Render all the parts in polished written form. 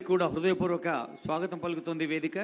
కూడా హృదయపూర్వక స్వాగతం పలుకుతుంది వేదిక.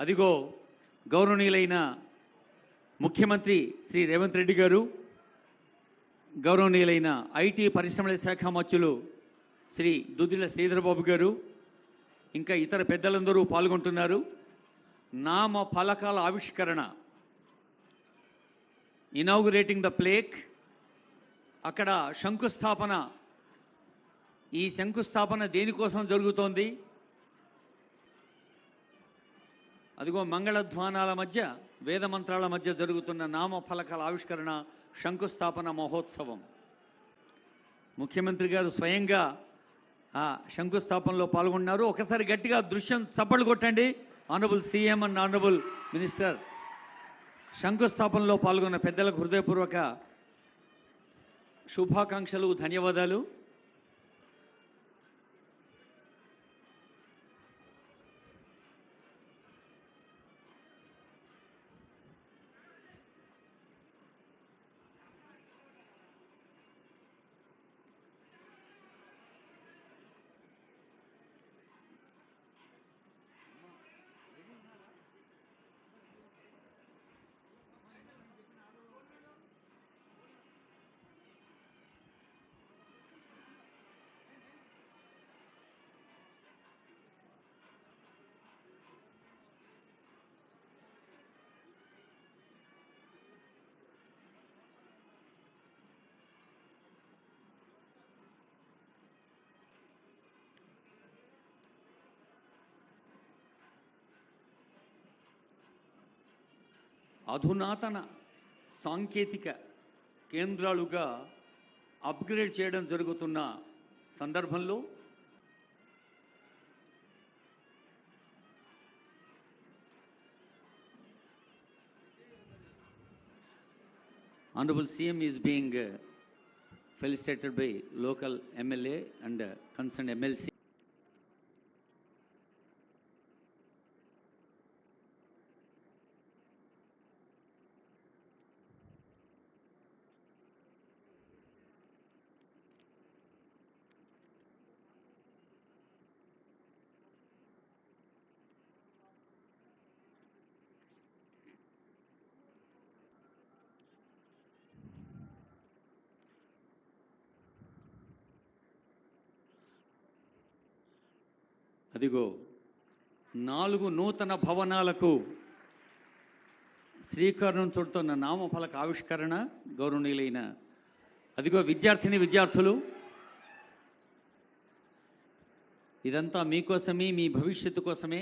అదిగో గౌరవనీయులైన ముఖ్యమంత్రి శ్రీ రేవంత్ రెడ్డి గారు, గౌరవనీయులైన ఐటీ పరిశ్రమల శాఖ మంత్రులు శ్రీ దుద్దిల శ్రీధరబాబు గారు, ఇంకా ఇతర పెద్దలందరూ పాల్గొంటున్నారు. నామ ఫలకాల ఆవిష్కరణ, ఇనాగురేటింగ్ ద ప్లేక్, అక్కడ శంకుస్థాపన. ఈ శంకుస్థాపన దేనికోసం జరుగుతోంది? అదిగో మంగళధ్వానాల మధ్య, వేద మంత్రాల మధ్య జరుగుతున్న నామ ఫలకాల ఆవిష్కరణ, శంకుస్థాపన మహోత్సవం. ముఖ్యమంత్రి గారు స్వయంగా ఆ శంకుస్థాపనలో పాల్గొన్నారు. ఒకసారి గట్టిగా దృశ్యం చప్పట్లు కొట్టండి. Honourable CM and honourable minister శంకుస్థాపనలో పాల్గొన్న పెద్దలకు హృదయపూర్వక శుభాకాంక్షలు, ధన్యవాదాలు. అధునాతన సాంకేతిక కేంద్రాలుగా అప్గ్రేడ్ చేయడం జరుగుతున్న సందర్భంలో Honorable CM is being felicitated by local MLA and concerned MLC. అదిగో 4 నూతన భవనాలకు శ్రీకారం చుడుతున్న నామఫలక ఆవిష్కరణ. గౌరవనీయులైన అదిగో విద్యార్థులు, ఇదంతా మీకోసమే, మీ భవిష్యత్తు కోసమే.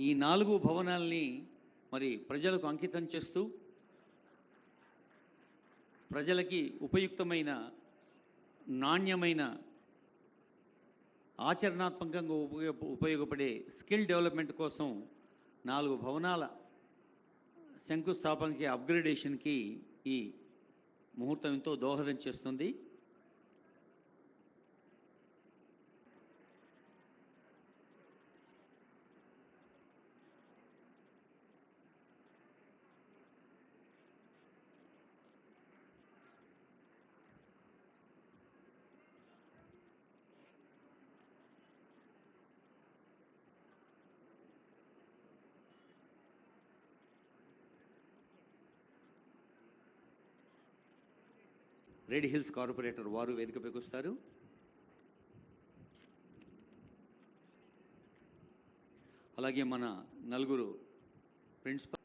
ఈ 4 భవనాల్ని మరి ప్రజలకు అంకితం చేస్తూ ప్రజలకి ఉపయుక్తమైన, నాణ్యమైన, ఆచరణాత్మకంగా ఉపయోగపడే స్కిల్ డెవలప్మెంట్ కోసం 4 భవనాల శంకుస్థాపనకి, అప్గ్రేడేషన్కి ఈ ముహూర్తం ఎంతో దోహదం చేస్తుంది. రెడ్ హిల్స్ కార్పొరేటర్ వారు వేదికపైకి వస్తారు. అలాగే మన 4 ప్రిన్సిపల్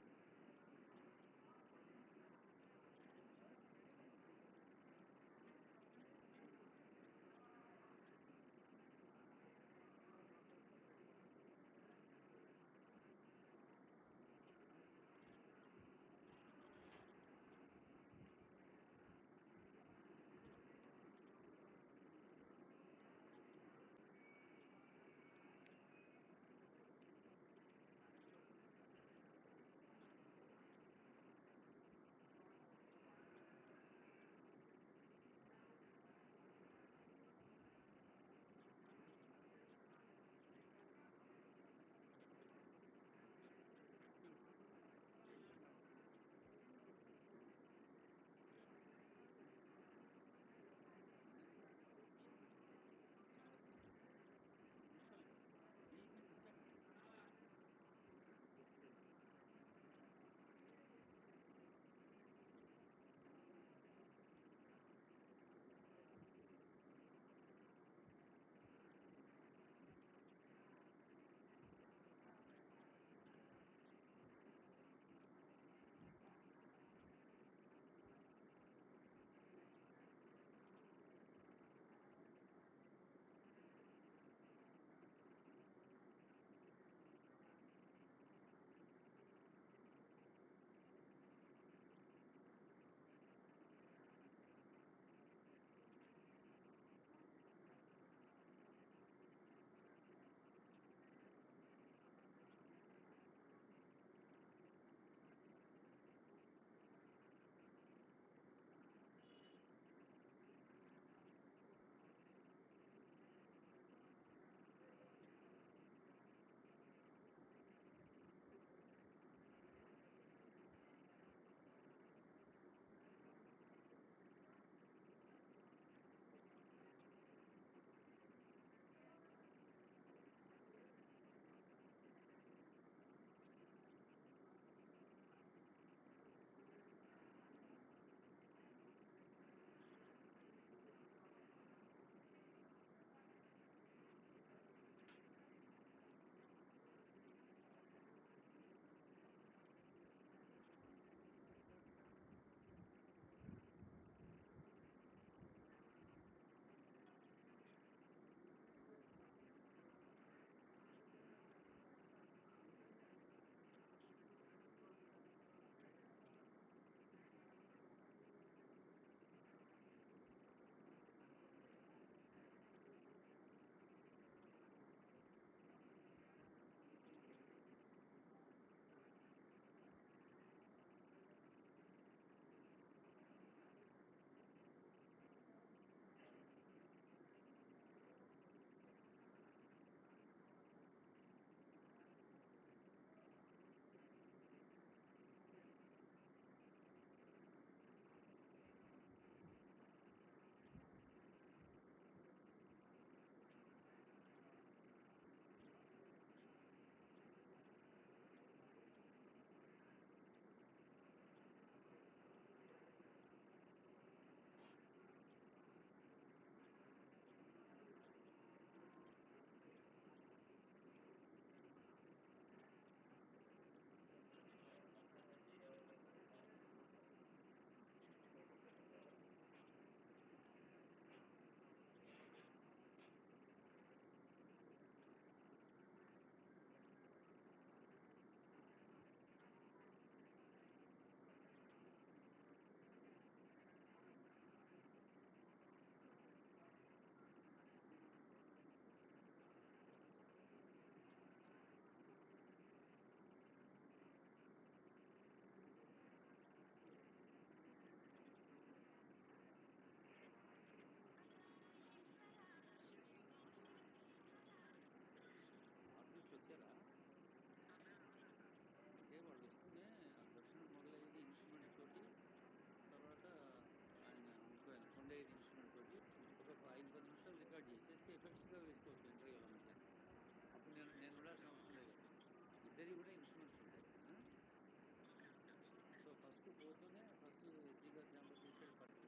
ఇద్దరి కూడా ఇన్స్ట్రుమెంట్స్ ఉంటాయి. సో ఫస్ట్ పోతూనే ఫస్ట్ జీగా క్యాంపస్ తీసుకెళ్ళి పడుతుంది.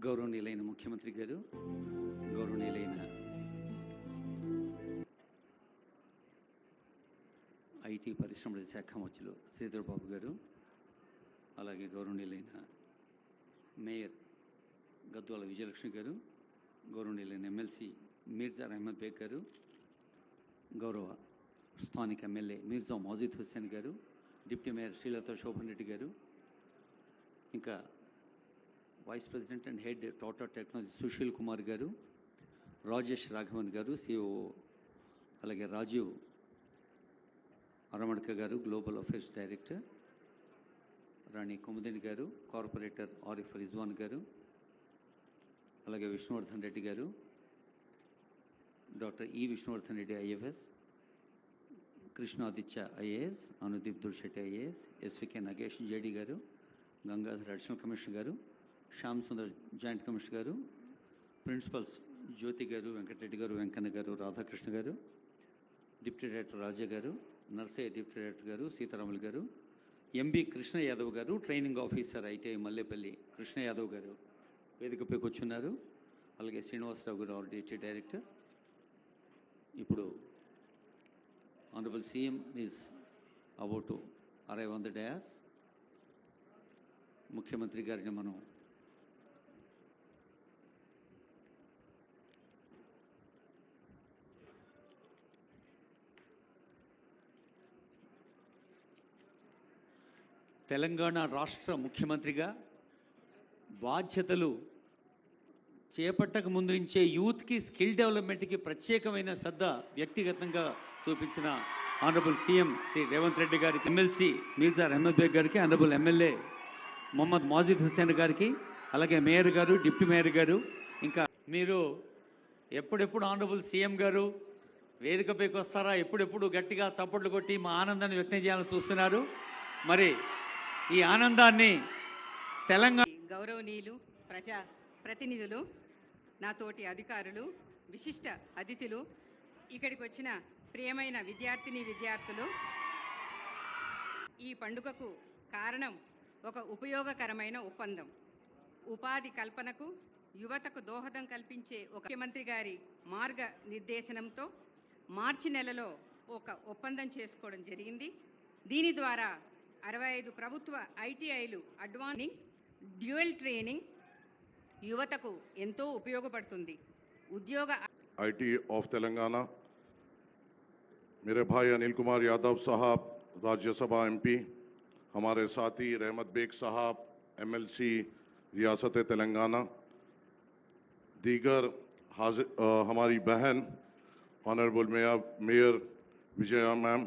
గౌరవనీయులైన ముఖ్యమంత్రి గారు, గౌరవనీయులైన ఐటీ పరిశ్రమల శాఖ మంత్రులు శ్రీధర్ బాబు గారు, అలాగే గౌరవనీయులైన మేయర్ గద్వాల విజయలక్ష్మి గారు, గౌరవనీయులైన ఎమ్మెల్సీ మీర్జా అహ్మద్ బేగ్ గారు, గౌరవ స్థానిక ఎమ్మెల్యే మీర్జా మౌజీద్ హుస్సేన్ గారు, డిప్యూటీ మేయర్ శ్రీలత శోభన్ రెడ్డి గారు, ఇంకా vice president and head Tata technology Sushil Kumar గారు, రాజేష్ రాఘవన్ గారు సిఓ, అలాగే రాజీవ్ అరమడ్క గారు global affairs director, Rani Kumudini గారు కార్పొరేటర్ ఆరిఫ్ రిజ్వాన్ గారు, అలాగే విష్ణువర్ధన్ రెడ్డి గారు, డాక్టర్ ఈ Vishnuvardhan Reddy IAS, Krishnaditya IAS, Anudeep Dursetti IAS, SVK Nagesh JD గారు, గంగాధర్ అడిషనల్ కమిషనర్ గారు, శ్యామ్ సుందర్ జాయింట్ కమిషనర్ గారు, ప్రిన్సిపల్స్ జ్యోతి గారు, వెంకటరెడ్డి గారు, వెంకన్న గారు, రాధాకృష్ణ గారు, డిప్యూటీ డైరెక్టర్ రాజా గారు, నర్సయ్య డిప్యూటీ డైరెక్టర్ గారు, సీతారాములు గారు, ఎంబి కృష్ణ యాదవ్ గారు training officer ITI Mallepally Krishna Yadav గారు వేదికపై కూర్చున్నారు. అలాగే శ్రీనివాసరావు గారు ఆర్డిటీ డైరెక్టర్. ఇప్పుడు honourable CM is about to arrive on the dais. ముఖ్యమంత్రి గారిని మనం తెలంగాణ రాష్ట్ర ముఖ్యమంత్రిగా బాధ్యతలు చేపట్టక ముందు నుంచే యూత్కి స్కిల్ డెవలప్మెంట్కి ప్రత్యేకమైన శ్రద్ధ వ్యక్తిగతంగా చూపించిన ఆనరబుల్ సీఎం శ్రీ రేవంత్ రెడ్డి గారికి, ఎమ్మెల్సీ మీర్జా అహ్మద్ బేగ్ గారికి, ఆనరబుల్ ఎమ్మెల్యే మొహమ్మద్ మౌజీద్ హుస్సేన్ గారికి, అలాగే మేయర్ గారు, డిప్యూటీ మేయర్ గారు, ఇంకా మీరు ఎప్పుడెప్పుడు ఆనరబుల్ సీఎం గారు వేదికపైకి వస్తారా, ఎప్పుడెప్పుడు గట్టిగా చప్పట్లు కొట్టి మా ఆనందాన్ని వ్యక్తం చేయాలని చూస్తున్నారు. మరి ఈ ఆనందాన్ని తెలంగాణ గౌరవనీయులు, ప్రజా ప్రతినిధులు, నాతోటి అధికారులు, విశిష్ట అతిథులు, ఇక్కడికి వచ్చిన ప్రియమైన విద్యార్థులు, ఈ పండుగకు కారణం ఒక ఉపయోగకరమైన ఒప్పందం. ఉపాధి కల్పనకు, యువతకు దోహదం కల్పించే ఒక ముఖ్యమంత్రి గారి మార్గ నిర్దేశనంతో మార్చి నెలలో ఒక ఒప్పందం చేసుకోవడం జరిగింది. దీని ద్వారా 65 ప్రభుత్వ ఐటీఐలు అడ్వాన్సింగ్ డ్యూయల్ ట్రైనింగ్ యువతకు ఎంతో ఉపయోగపడుతుంది. ఉద్యోగ आईटी ऑफ तेलंगाना, मेरे भाई अनिल कुमार यादव साहब राज्यसभा एमपी, हमारे साथी रहमत बेग साहब, MLC रियासत तेलंगाना, दीगर हमारी बहन ऑनरेबल मेयर विजया मैम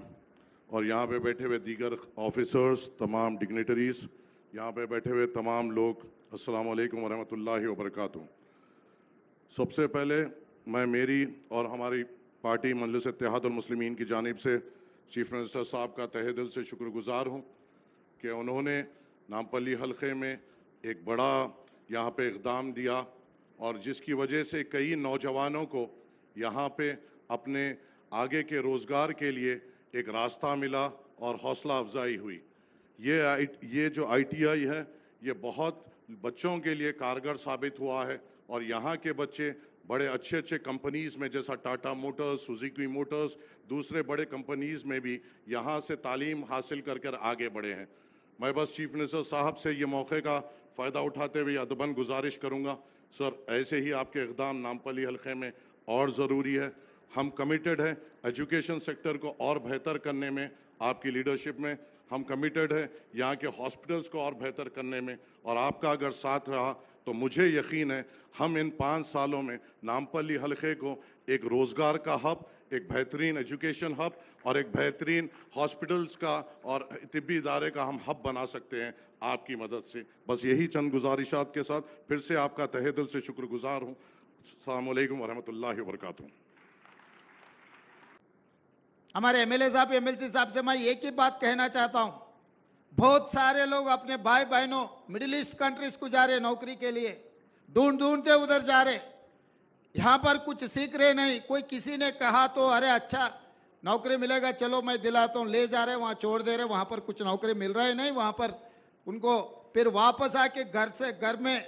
और यहाँ पे बैठे हुए दीगर ऑफिसर्स, तमाम डिग्नेटरीज, यहाँ पे बैठे हुए तमाम लोग, अस्सलाम वालेकुम वरहमतुल्लाहि वबरकातुहू। सबसे पहले मैं मेरी और हमारी पार्टी मजलिस इत्तेहादुल मुस्लिमीन की जानिब से चीफ मिनिस्टर साहब का तहे दिल से शुक्रगुजार हूँ कि उन्होंने नामपल्ली हलके में एक बड़ा यहाँ पे इक़दाम दिया और जिसकी वजह से कई नौजवानों को यहाँ पे अपने आगे के रोज़गार के लिए एक रास्ता मिला और हौसला अफजाई हुई। ये जो ITI है ये बहुत बच्चों के लिए कारगर साबित हुआ है और यहाँ के बच्चे बड़े अच्छे अच्छे कंपनीज़ में जैसा टाटा मोटर्स, सुजुकी मोटर्स, दूसरे बड़े कंपनीज़ में भी यहाँ से तालीम हासिल कर कर आगे बढ़े हैं। मैं बस चीफ मिनिस्टर साहब से ये मौके का फ़ायदा उठाते हुए अदबन गुजारिश करूँगा, सर ऐसे ही आपके इक़दाम नामपल्ली हलके में और ज़रूरी है। हम कमिटेड हैं एजुकेशन सेक्टर को और बेहतर करने में, आपकी लीडरशिप में हम कमिटेड हैं यहाँ के हॉस्पिटल्स को और बेहतर करने में, और आपका अगर साथ रहा तो मुझे यकीन है हम इन 5 सालों में नामपल्ली हलके को एक रोज़गार का हब, एक बेहतरीन एजुकेशन हब और एक बेहतरीन हॉस्पिटल्स का और तिब्बी इदारे का हम हब बना सकते हैं आपकी मदद से। बस यही चंद गुजारिशात के साथ फिर से आपका तहे दिल से शुक्रगुजार हूँ। अस्सलाम वालेकुम वरहमतुल्लाहि वबरकातुहू। हमारे MLA साहब, MLC साहब से मैं एक ही बात कहना चाहता हूं, बहुत सारे लोग अपने भाई बहनों मिडिल ईस्ट कंट्रीज को जा रहे नौकरी के लिए, ढूंढते उधर जा रहे, यहाँ पर कुछ सीख रहे नहीं। कोई किसी ने कहा तो अरे अच्छा नौकरी मिलेगा, चलो मैं दिलाता हूँ, ले जा रहे, वहाँ छोड़ दे रहे, वहाँ पर कुछ नौकरी मिल रहा है नहीं, वहाँ पर उनको फिर वापस आके घर में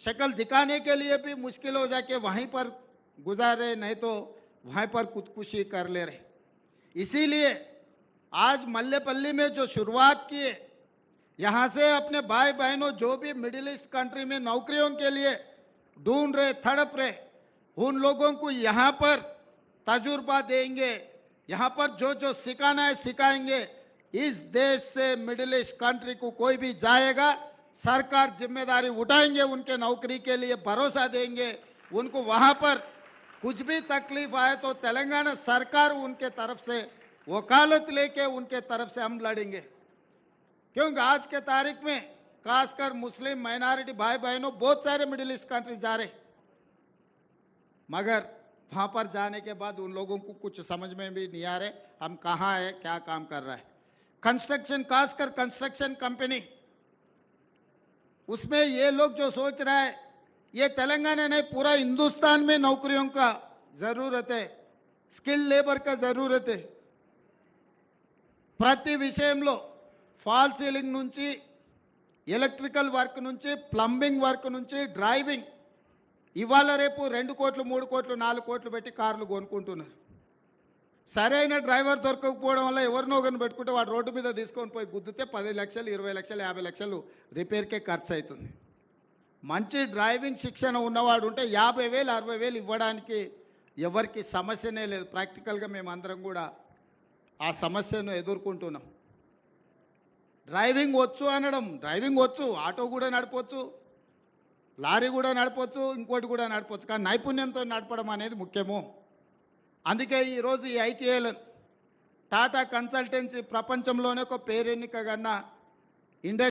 शक्ल दिखाने के लिए भी मुश्किल हो जाके वहीं पर गुजार रहे, नहीं तो वहीं पर खुदकुशी कर ले रहे। इसीलिए आज मल्लेपल्ली में जो शुरुआत किए, यहाँ से अपने भाई बहनों जो भी मिडिल ईस्ट कंट्री में नौकरियों के लिए ढूंढ रहे, तड़प रहे, उन लोगों को यहाँ पर तजुर्बा देंगे, यहाँ पर जो जो सिखाना है सिखाएंगे। इस देश से मिडिल ईस्ट कंट्री को कोई भी जाएगा, सरकार जिम्मेदारी उठाएंगे, उनके नौकरी के लिए भरोसा देंगे। उनको वहाँ पर कुछ भी तकलीफ आए तो तेलंगाना सरकार उनके तरफ से वकालत लेके उनके तरफ से हम लड़ेंगे, क्योंकि आज के तारीख में खासकर मुस्लिम माइनॉरिटी भाई बहनों बहुत सारे मिडिल ईस्ट कंट्री जा रहे, मगर वहां पर जाने के बाद उन लोगों को कुछ समझ में भी नहीं आ रहे हम कहाँ है, क्या काम कर रहा है। कंस्ट्रक्शन, खासकर कंस्ट्रक्शन कंपनी, उसमें ये लोग जो सोच रहा है, ये तेलंगाना नहीं पूरा हिंदुस्तान में नौकरियों का जरूरत है, स्किल लेबर का जरूरत है। ప్రతి విషయంలో ఫాల్ సీలింగ్ నుంచి ఎలక్ట్రికల్ వర్క్ నుంచి ప్లంబింగ్ వర్క్ నుంచి డ్రైవింగ్, ఇవాళ రేపు 2 కోట్లు 3 కోట్లు 4 కోట్లు పెట్టి కార్లు కొనుక్కుంటున్నారు. సరైన డ్రైవర్ దొరకకపోవడం వల్ల ఎవరినో ఒకరిని పెట్టుకుంటే వాడు రోడ్డు మీద తీసుకొని పోయి గుద్దితే 10 లక్షలు 20 లక్షలు 50 లక్షలు రిపేర్కే ఖర్చు అవుతుంది. మంచి డ్రైవింగ్ శిక్షణ ఉన్నవాడు ఉంటే 50,000 60,000 ఇవ్వడానికి ఎవరికి సమస్యనే లేదు. ప్రాక్టికల్గా మేమందరం కూడా ఆ సమస్యను ఎదుర్కొంటున్నాం. డ్రైవింగ్ వచ్చు అనడం, డ్రైవింగ్ వచ్చు, ఆటో కూడా నడపవచ్చు, లారీ కూడా నడపవచ్చు, ఇంకోటి కూడా నడపవచ్చు, కానీ నైపుణ్యంతో నడపడం అనేది ముఖ్యము. అందుకే ఈరోజు ఈ ITI టాటా కన్సల్టెన్సీ ప్రపంచంలోనే ఒక పేరెన్నికగన్న ఇండస్ట్రీ